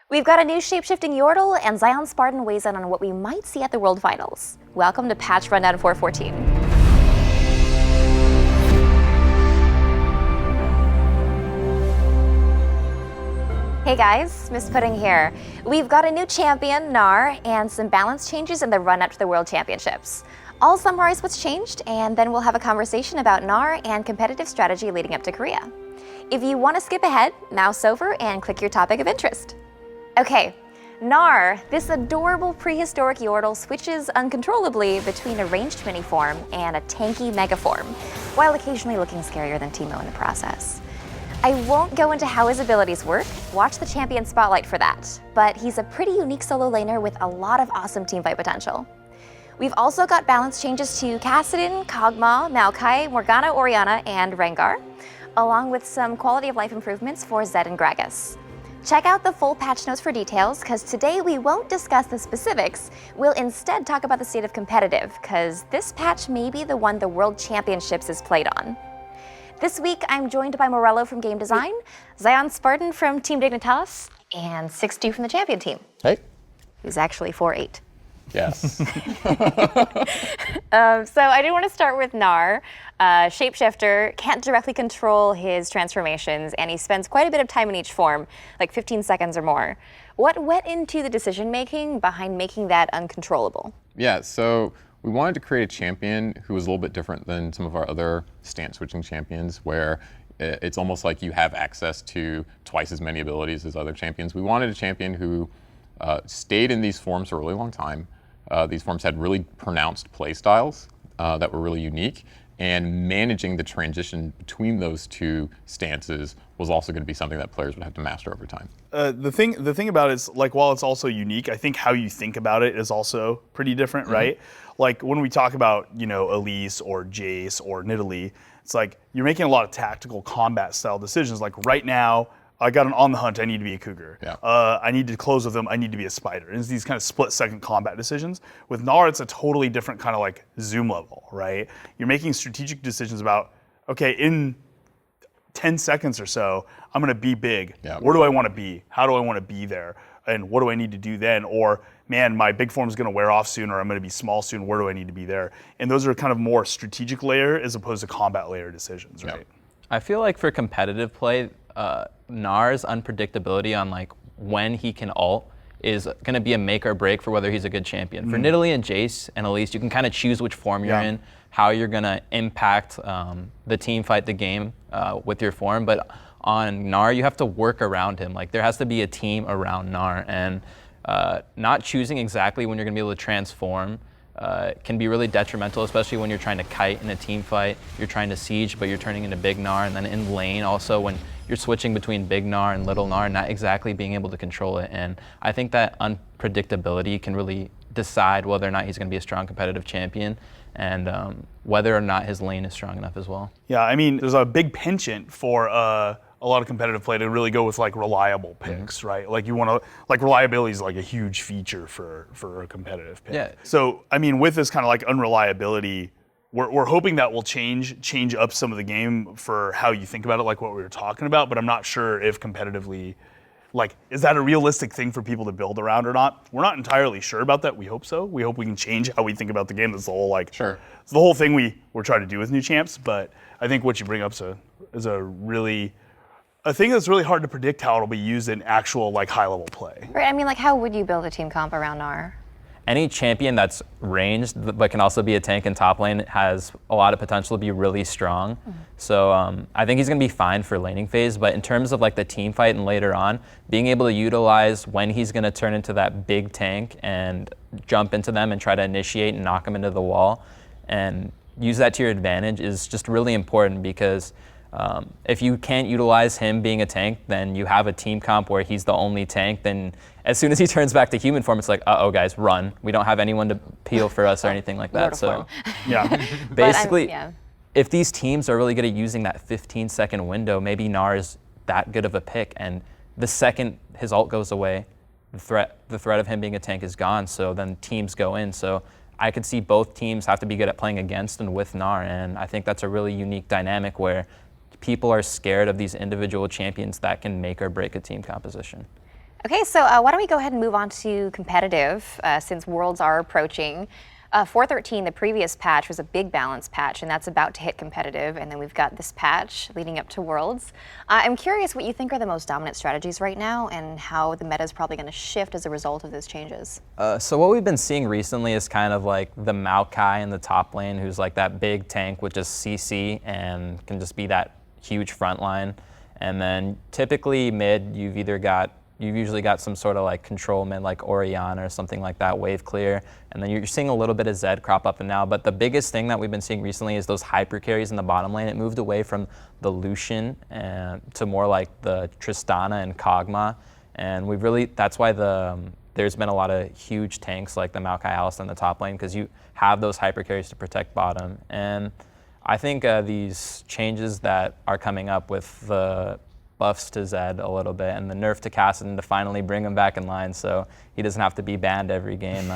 We've got a new shape-shifting Yordle, and ZionSpartan weighs in on what we might see at the World Finals. Welcome to Patch Rundown 414. Hey guys, MsPudding here. We've got a new champion, Gnar, and some balance changes in the run-up to the World Championships. I'll summarize what's changed, and then we'll have a conversation about Gnar and competitive strategy leading up to Korea. If you want to skip ahead, mouse over and click your topic of interest. Okay, Gnar, this adorable prehistoric Yordle switches uncontrollably between a ranged mini form and a tanky mega form, while occasionally looking scarier than Teemo in the process. I won't go into how his abilities work, watch the champion spotlight for that, but he's a pretty unique solo laner with a lot of awesome teamfight potential. We've also got balance changes to Kassadin, Kog'Maw, Malachi, Morgana, Orianna, and Rengar, along with some quality of life improvements for Zed and Gragas. Check out the full patch notes for details, because today we won't discuss the specifics. We'll instead talk about the state of competitive, because this patch may be the one the World Championships is played on. This week, I'm joined by Morello from Game Design, ZionSpartan from Team Dignitas, and sixtwo from the Champion team. Hey. Who's actually 4'8". Yes. So I do want to start with Gnar. Shapeshifter, can't directly control his transformations, and he spends quite a bit of time in each form, like 15 seconds or more. What went into the decision-making behind making that uncontrollable? Yeah, so we wanted to create a champion who was a little bit different than some of our other stance-switching champions, where it's almost like you have access to twice as many abilities as other champions. We wanted a champion who stayed in these forms for a really long time. These forms had really pronounced play styles that were really unique, and managing the transition between those two stances was also going to be something that players would have to master over time. The thing about it is, like, while it's also unique, I think how you think about it is also pretty different, right? Like when we talk about, Elise or Jace or Nidalee, it's like you're making a lot of tactical combat style decisions. Like right now, I got an on the hunt, I need to be a cougar. Yeah. I need to close with them, I need to be a spider. And it's these kind of split-second combat decisions. With Gnar, it's a totally different kind of like zoom level, right? You're making strategic decisions about, okay, in 10 seconds or so, I'm gonna be big. Yeah. Where do I wanna be? How do I wanna be there? And what do I need to do then? Or, man, my big form's gonna wear off soon, or I'm gonna be small soon, where do I need to be there? And those are kind of more strategic layer as opposed to combat layer decisions, right? Yeah. I feel like for competitive play, Gnar's unpredictability on like when he can ult is going to be a make or break for whether he's a good champion. For Nidalee and Jace and Elise, you can kind of choose which form you're in, how you're going to impact the team fight, the game with your form. But on Gnar, you have to work around him. Like there has to be a team around Gnar, and not choosing exactly when you're going to be able to transform can be really detrimental, especially when you're trying to kite in a team fight. You're trying to siege, but you're turning into big Gnar, and then in lane also when you're switching between big Gnar and little Gnar, not exactly being able to control it. And I think that unpredictability can really decide whether or not he's going to be a strong competitive champion, and whether or not his lane is strong enough as well. Yeah, I mean, there's a big penchant for a lot of competitive play to really go with like reliable picks, right? Like you want to, like reliability is like a huge feature for a competitive pick. Yeah. So, I mean, with this kind of like unreliability, we're hoping that will change up some of the game for how you think about it, like what we were talking about, but I'm not sure if competitively, like, is that a realistic thing for people to build around or not? We're not entirely sure about that. We hope so. We hope we can change how we think about the game. That's the whole it's the whole thing we're trying to do with new champs, but I think what you bring up is a thing that's really hard to predict how it'll be used in actual like high level play. Right, I mean, like how would you build a team comp around Gnar? Any champion that's ranged but can also be a tank in top lane has a lot of potential to be really strong. So I think he's going to be fine for laning phase, but in terms of like the team fight and later on, being able to utilize when he's going to turn into that big tank and jump into them and try to initiate and knock them into the wall and use that to your advantage is just really important, because if you can't utilize him being a tank, then you have a team comp where he's the only tank. Then as soon as he turns back to human form, it's like, uh-oh, guys, run. We don't have anyone to peel for us or anything like that. So yeah, basically, if these teams are really good at using that 15-second window, maybe Gnar is that good of a pick. And the second his ult goes away, the threat of him being a tank is gone. So then teams go in. So I could see both teams have to be good at playing against and with Gnar. And I think that's a really unique dynamic where people are scared of these individual champions that can make or break a team composition. Okay, so why don't we go ahead and move on to competitive since Worlds are approaching. 4.13, the previous patch, was a big balance patch, and that's about to hit competitive, and then we've got this patch leading up to Worlds. I'm curious what you think are the most dominant strategies right now and how the meta is probably going to shift as a result of those changes. So what we've been seeing recently is kind of like the Malachi in the top lane, who's like that big tank with just CC and can just be that huge front line. And then typically mid, you've usually got some sort of like control mid like Orianna or something like that, wave clear. And then you're seeing a little bit of Zed crop up and now. But the biggest thing that we've been seeing recently is those hyper carries in the bottom lane. It moved away from the Lucian to more like the Tristana and Kog'Maw. And that's why there's been a lot of huge tanks like the Malachi Alice in the top lane, because you have those hyper carries to protect bottom. And I think these changes that are coming up with the buffs to Zed a little bit and the nerf to Kassadin to finally bring him back in line so he doesn't have to be banned every game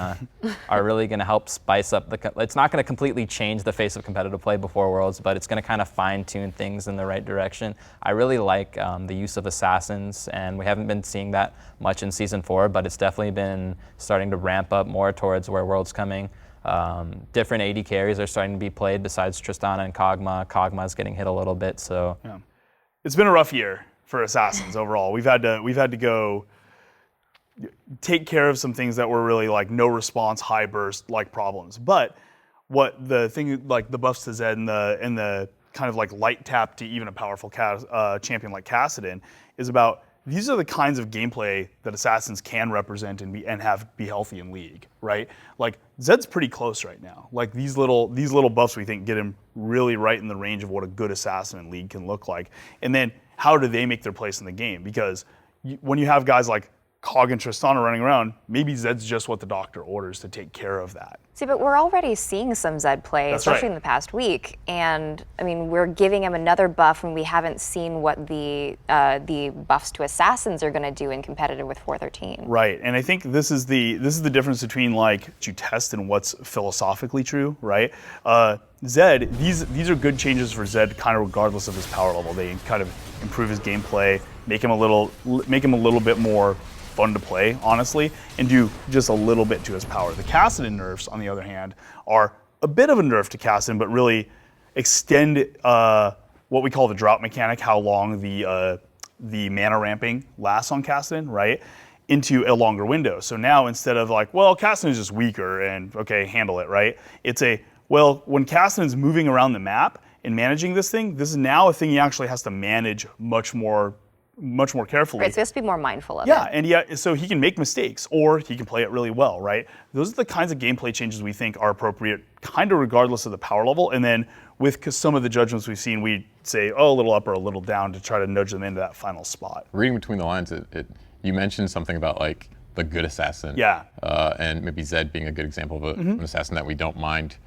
are really going to help spice up it's not going to completely change the face of competitive play before Worlds, but it's going to kind of fine-tune things in the right direction. I really like the use of assassins, and we haven't been seeing that much in Season 4, but it's definitely been starting to ramp up more towards where Worlds coming. Different AD carries are starting to be played besides Tristana and Kog'Maw. Kog'Maw's getting hit a little bit, so. Yeah. It's been a rough year for assassins overall. We've had to go take care of some things that were really like no response, high burst like problems. But what the thing like the buffs to Zed and the kind of like light tap to even a powerful champion like Kassadin is about. These are the kinds of gameplay that assassins can represent and be healthy in League, right? Like Zed's pretty close right now. Like these little buffs we think get him really right in the range of what a good assassin in League can look like. And then how do they make their place in the game? Because when you have guys like Kog and Tristana running around, maybe Zed's just what the doctor orders to take care of that. See, but we're already seeing some Zed play, especially in the past week. And I mean, we're giving him another buff when we haven't seen what the buffs to assassins are going to do in competitive with 4.13. Right, and I think this is the difference between like what you test and what's philosophically true, right? Zed, these are good changes for Zed, kind of regardless of his power level. They kind of improve his gameplay, make him a little bit more fun to play, honestly, and do just a little bit to his power. The Kassadin nerfs, on the other hand, are a bit of a nerf to Kassadin, but really extend what we call the drought mechanic, how long the mana ramping lasts on Kassadin, right, into a longer window. So now instead of like, well, Kassadin is just weaker and okay, handle it, right? It's when Kassadin's moving around the map and managing this is now a thing he actually has to manage much more carefully. Right, so he has to be more mindful of it. Yeah, and so he can make mistakes, or he can play it really well, right? Those are the kinds of gameplay changes we think are appropriate, kind of regardless of the power level. And then with some of the judgments we've seen, we say, a little up or a little down to try to nudge them into that final spot. Reading between the lines, you mentioned something about like the good assassin. Yeah. And maybe Zed being a good example of an assassin that we don't mind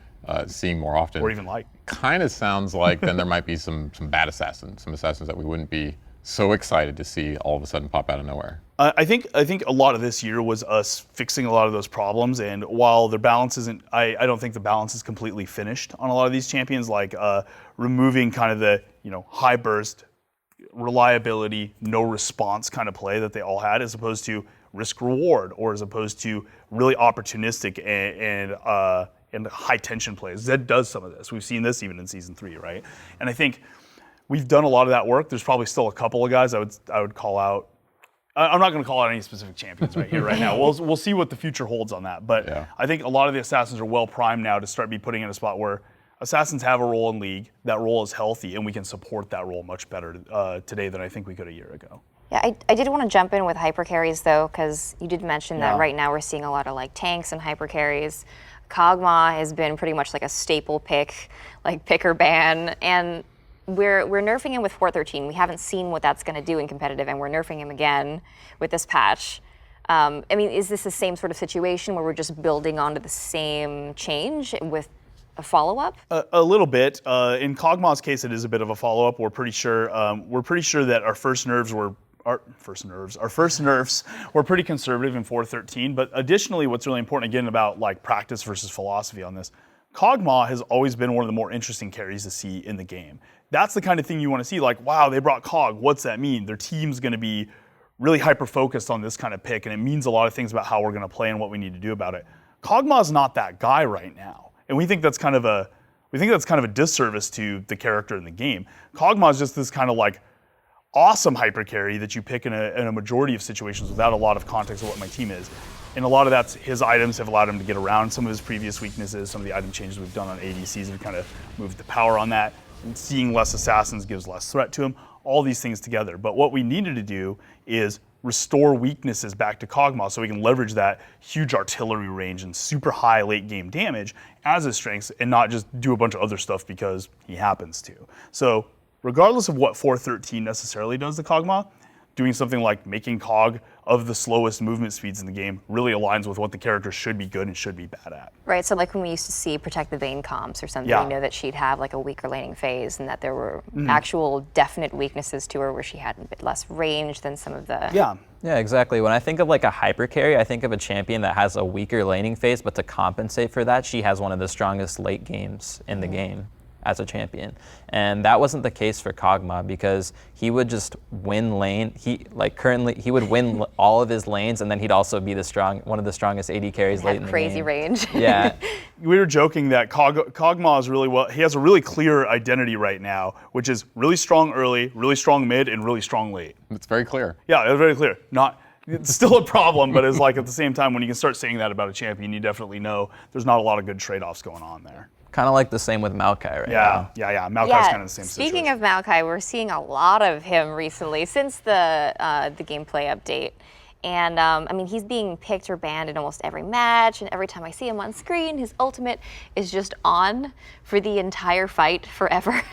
seeing more often. Or even like. Kind of sounds like then there might be some bad assassins, some assassins that we wouldn't be so excited to see all of a sudden pop out of nowhere. I think a lot of this year was us fixing a lot of those problems, and while their balance isn't, I don't think the balance is completely finished on a lot of these champions, like removing kind of the high burst, reliability, no response kind of play that they all had, as opposed to risk reward, or as opposed to really opportunistic and high tension plays. Zed does some of this. We've seen this even in Season 3, right? And I think we've done a lot of that work. There's probably still a couple of guys I would call out. I'm not going to call out any specific champions right here, right now. We'll see what the future holds on that. But yeah. I think a lot of the assassins are well primed now to start be putting in a spot where assassins have a role in League. That role is healthy, and we can support that role much better today than I think we could a year ago. Yeah, I did want to jump in with hyper carries though, because you did mention that right now we're seeing a lot of like tanks and hyper carries. Kog'Maw has been pretty much like a staple pick, like pick or ban, and we're nerfing him with 4.13. We haven't seen what that's going to do in competitive, and we're nerfing him again with this patch. I mean, is this the same sort of situation where we're just building onto the same change with a follow-up? A little bit. In Kog'Maw's case, it is a bit of a follow-up. We're pretty sure that our first nerfs were pretty conservative in 4.13. But additionally, what's really important again about like practice versus philosophy on this, Kog'Maw has always been one of the more interesting carries to see in the game. That's the kind of thing you want to see. Like, wow, they brought Kog. What's that mean? Their team's going to be really hyper-focused on this kind of pick, and it means a lot of things about how we're going to play and what we need to do about it. Kog'Maw's not that guy right now, and we think that's kind of a disservice to the character in the game. Kog'Maw's just this kind of like awesome hyper carry that you pick in a majority of situations without a lot of context of what my team is. And a lot of that's his items have allowed him to get around some of his previous weaknesses. Some of the item changes we've done on ADCs have kind of moved the power on that. And seeing less assassins gives less threat to him. All these things together. But what we needed to do is restore weaknesses back to Kog'Maw so we can leverage that huge artillery range and super high late game damage as his strengths and not just do a bunch of other stuff because he happens to. So regardless of what 413 necessarily does to Kog'Maw, doing something like making Kog of the slowest movement speeds in the game really aligns with what the character should be good and should be bad at. Right, so like when we used to see Protect the Vayne comps or something, Yeah. we know that she'd have like a weaker laning phase and that there were actual definite weaknesses to her where she had a bit less range than some of the... Yeah. Yeah, exactly. When I think of like a hyper carry, I think of a champion that has a weaker laning phase, but to compensate for that, she has one of the strongest late games in the game as a champion. And that wasn't the case for Kog'Maw because he would just win lane. He would win all of his lanes, and then he'd also be one of the strongest AD carries late in the game. Crazy range. Yeah. We were joking that Kog'Maw is he has a really clear identity right now, which is really strong early, really strong mid, and really strong late. It's very clear. Yeah, it's very clear. It's still a problem, but it's like at the same time, when you can start saying that about a champion, you definitely know there's not a lot of good trade-offs going on there. Kind of like the same with Malachi right now. Yeah. Malachi's kind of the same situation. Speaking of Malachi, we're seeing a lot of him recently since the gameplay update. And I mean, he's being picked or banned in almost every match, and every time I see him on screen, his ultimate is just on for the entire fight forever.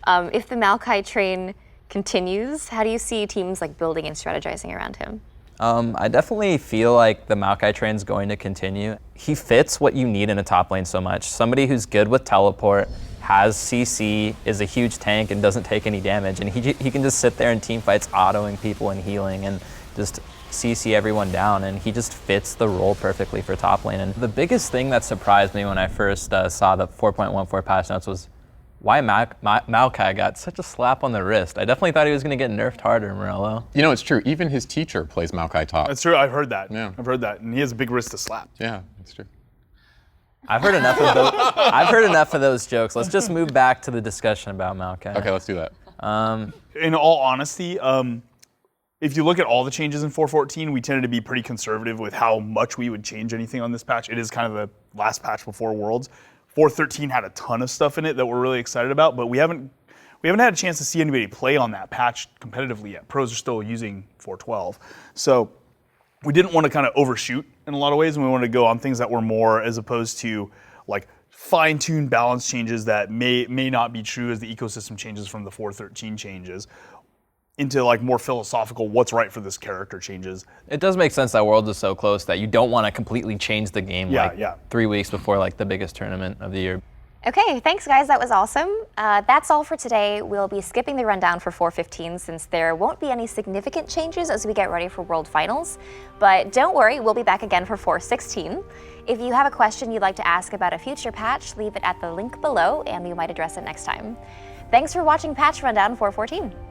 If the Malachi train continues, how do you see teams like building and strategizing around him? I definitely feel like the Malachi train's going to continue. He fits what you need in a top lane so much. Somebody who's good with teleport, has CC, is a huge tank, and doesn't take any damage. And he can just sit there in team fights autoing people and healing and just CC everyone down. And he just fits the role perfectly for top lane. And the biggest thing that surprised me when I first saw the 4.14 patch notes was why Malachi got such a slap on the wrist. I definitely thought he was going to get nerfed harder, Morello. You know, it's true. Even his teacher plays Malachi top. That's true. I've heard that. Yeah. I've heard that. And he has a big wrist to slap. Yeah, it's true. I've heard enough of those. I've heard enough of those jokes. Let's just move back to the discussion about Malachi. Okay, let's do that. In all honesty, if you look at all the changes in 4.14, we tended to be pretty conservative with how much we would change anything on this patch. It is kind of the last patch before Worlds. 4.13 had a ton of stuff in it that we're really excited about, but we haven't had a chance to see anybody play on that patch competitively yet. Pros are still using 4.12. So we didn't want to kind of overshoot in a lot of ways, and we wanted to go on things that were more as opposed to like fine-tuned balance changes that may not be true as the ecosystem changes from the 4.13 changes into like more philosophical what's right for this character changes. It does make sense that Worlds is so close that you don't want to completely change the game 3 weeks before like the biggest tournament of the year. Okay, thanks guys, that was awesome. That's all for today. We'll be skipping the rundown for 4.15 since there won't be any significant changes as we get ready for World Finals. But don't worry, we'll be back again for 4.16. If you have a question you'd like to ask about a future patch, leave it at the link below and we might address it next time. Thanks for watching Patch Rundown 4.14.